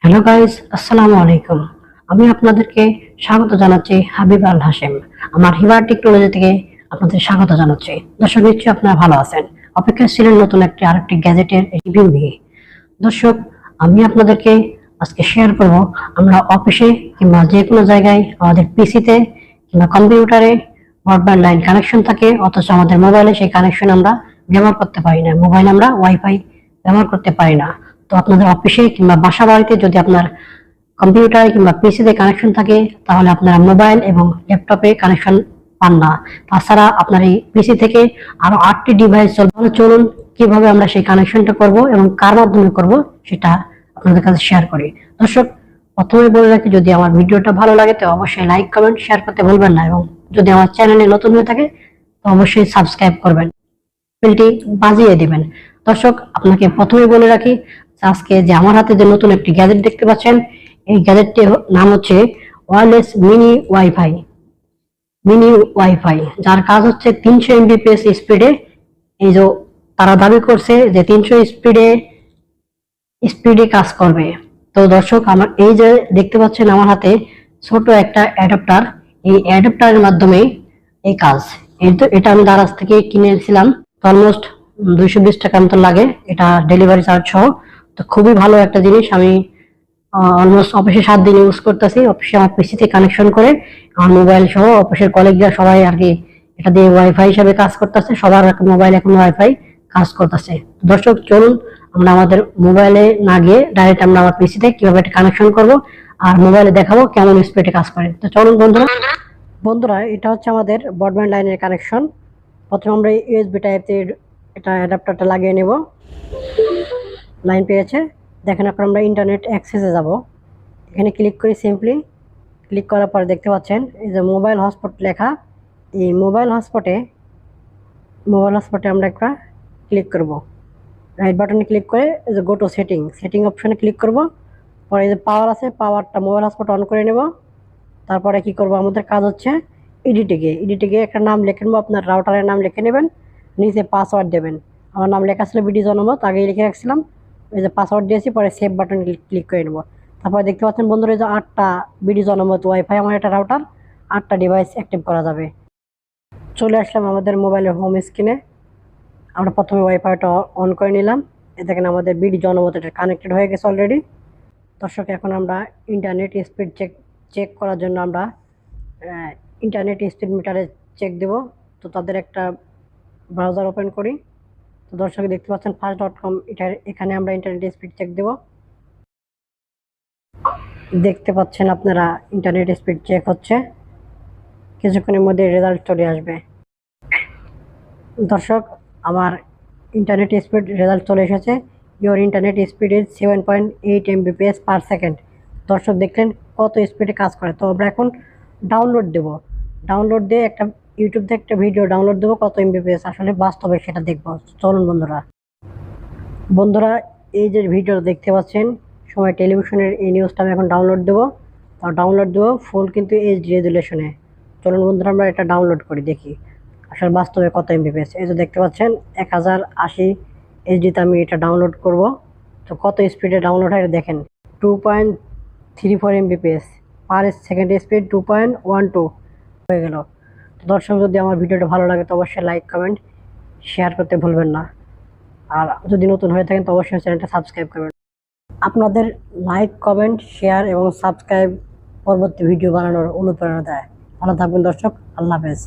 Hello guys, আসসালামু আলাইকুম। আমি আপনাদেরকে স্বাগত জানাচ্ছি হাবিব আল হাশেম। আমার হিবার টেকনোলজি থেকে আপনাদের স্বাগত জানাচ্ছি। দর্শক, নিশ্চয়ই আপনারা ভালো আছেন। অপেক্ষায় ছিলেন নতুন আরেকটি গ্যাজেটের রিভিউ নিয়ে। দর্শক, আমি আপনাদেরকে আজকে শেয়ার করব আমরা অফিসে কিংবা যে কোনো জায়গায় আমাদের পিসিতে কিংবা কম্পিউটারে ব্রডব্যান্ড লাইন কানেকশন থাকে, অথচ আমাদের মোবাইলে সেই কানেকশন আমরা ব্যবহার করতে পারি না। মোবাইলে আমরা ওয়াইফাই ব্যবহার করতে পারি না। তো আপনাদের অফিসে কিংবা বাসা বাড়িতে যদি আপনার কম্পিউটার কিংবা পিসিতে কানেকশন থাকে, তাহলে আপনারা মোবাইল এবং ল্যাপটপে কানেকশন পান না। তাছাড়া আপনার এই পিসি থেকে আরো 8টি ডিভাইস চলবে। চলুন কিভাবে আমরা সেই কানেকশনটা করব এবং কার মাধ্যমে করব সেটা আপনাদের কাছে শেয়ার করি। দর্শক, প্রথমে বলে রাখি, যদি আমার ভিডিওটা ভালো লাগে তো অবশ্যই লাইক কমেন্ট শেয়ার করতে ভুলবেন না, এবং যদি আমার চ্যানেলে নতুন হয়ে থাকে তো অবশ্যই সাবস্ক্রাইব করবেন, বেলটি বাজিয়ে দিবেন। দর্শক, আপনাকে প্রথমে বলে রাখি, আজকে যে আমার হাতে যে নতুন একটি গ্যাজেট দেখতে পাচ্ছেন, এই গ্যাজেটটির নাম হচ্ছে ওয়্যারলেস মিনি ওয়াইফাই, যার কাজ হচ্ছে 300 এমবিপিএস স্পিডে। এই যে তারা দাবি করছে যে 300 স্পিডে কাজ করবে। তো দর্শক, আমার এই যে দেখতে পাচ্ছেন আমার হাতে ছোট একটা অ্যাডাপ্টার, এই অ্যাডাপ্টারের মাধ্যমে এই কাজ। এটা আমি দারাজ থেকে কিনেছিলাম, অলমোস্ট 220 টাকার মতো লাগে এটা, ডেলিভারি চার্জ সহ। তো খুবই ভালো একটা জিনিস। আমি অলমোস্ট অফিসে 7 দিন ইউজ করতেছি। অফিসে আমার পিসিতে কানেকশন করে আমার মোবাইল সহ অফিসের কলিগরা সবাই আর কি এটা দিয়ে ওয়াইফাই হিসাবে কাজ করতেছে। সবার মোবাইল এখন ওয়াইফাই কাজ করতেছে। দর্শক, চলুন আমরা আমাদের মোবাইলে না গিয়ে ডাইরেক্ট আমরা আমার পিসিতে কিভাবে এটা কানেকশন করব আর মোবাইলে দেখাবো কেমন স্পিডে কাজ করে। তো চলুন বন্ধুরা, এটা হচ্ছে আমাদের ব্রডব্যান্ড লাইনের কানেকশন। প্রথমে আমরা ইউএসবি টাইপ এটা অ্যাডাপ্টারটা লাগিয়ে নেব। লাইন পেয়েছে, দেখেন। এখন আমরা ইন্টারনেট অ্যাক্সেসে যাব। এখানে ক্লিক করি। সিম্পলি ক্লিক করার পরে দেখতে পাচ্ছেন এই যে মোবাইল হটস্পট লেখা। এই মোবাইল হটস্পটে আমরা একটা ক্লিক করব। রাইট বাটনে ক্লিক করে এই যে গো টু সেটিং অপশনে ক্লিক করব। পরে এই যে পাওয়ার আছে, পাওয়ারটা মোবাইল হটস্পট অন করে নেব। তারপরে কি করব, আমাদের কাজ হচ্ছে এডিটে গিয়ে একটা নাম লিখে নেব। আপনার রাউটারের নাম লিখে নেবেন, নিচে পাসওয়ার্ড দেবেন। আমার নাম লেখা ছিল বিডি জনমত, আগেই লিখে রাখছিলাম। এই যে পাসওয়ার্ড দিয়েছি, পরে সেভ বাটন ক্লিক করে নেব। তারপরে দেখতে পাচ্ছেন বন্ধুরা, এই যে 8টা বিডি জনমত ওয়াইফাই, আমার একটা রাউটার, 8টা ডিভাইস অ্যাক্টিভ করা যাবে। চলে আসলাম আমাদের মোবাইলের হোম স্ক্রিনে। আমরা প্রথমে ওয়াইফাইটা অন করে নিলাম। এ দেখেন আমাদের বিডি জনমত এটা কানেক্টেড হয়ে গেছে অলরেডি। দর্শক, এখন আমরা ইন্টারনেট স্পিড চেক করার জন্য আমরা ইন্টারনেট স্পিড মিটারে চেক দেব। তো তাদের একটা ব্রাউজার ওপেন করি। তো দর্শক, দেখতে পাচ্ছেন fast.com, এখানে আমরা ইন্টারনেট স্পিড চেক দেব। দেখতে পাচ্ছেন আপনারা ইন্টারনেট স্পিড চেক হচ্ছে, কিছুক্ষণের মধ্যে রেজাল্ট চলে আসবে। দর্শক, আমার ইন্টারনেট স্পিড রেজাল্ট চলে এসেছে। Your internet speed is 7.8 Mbps per second. দর্শক, দেখলেন কত স্পিডে কাজ করে। তো আমরা এখন ডাউনলোড দিয়ে একটা ইউটিউব থেকে একটা ভিডিও ডাউনলোড দেবো, কত এমবিপিএস আসলে বাস্তবে সেটা দেখবো। চলুন বন্ধুরা, এই যে ভিডিও দেখতে পাচ্ছেন সময় টেলিভিশনের, এই নিউজটা আমি এখন ডাউনলোড দেবো ফুল কিন্তু এইচডি রেজুলেশনে। চলুন বন্ধুরা, আমরা এটা ডাউনলোড করি, দেখি আসলে বাস্তবে কত এমবিপিএস। এই যে দেখতে পাচ্ছেন 1080 এইচডিতে আমি এটা ডাউনলোড করব। তো কত স্পিডে ডাউনলোড হয় দেখেন, 2.34 এমবিপিএস পার সেকেন্ড স্পিড, 2.12 হয়ে গেল। দর্শক, যদি আমার ভিডিওটা ভালো লাগে তো অবশ্যই লাইক কমেন্ট শেয়ার করতে ভুলবেন না। আর যদি নতুন হয়ে থাকেন তো অবশ্যই চ্যানেলটা সাবস্ক্রাইব করবেন। আপনাদের লাইক কমেন্ট শেয়ার এবং সাবস্ক্রাইব পরবর্তী ভিডিও বানানোর অনুপ্রেরণা দেয়। ভালো থাকবেন দর্শক, আল্লাহ হাফেজ।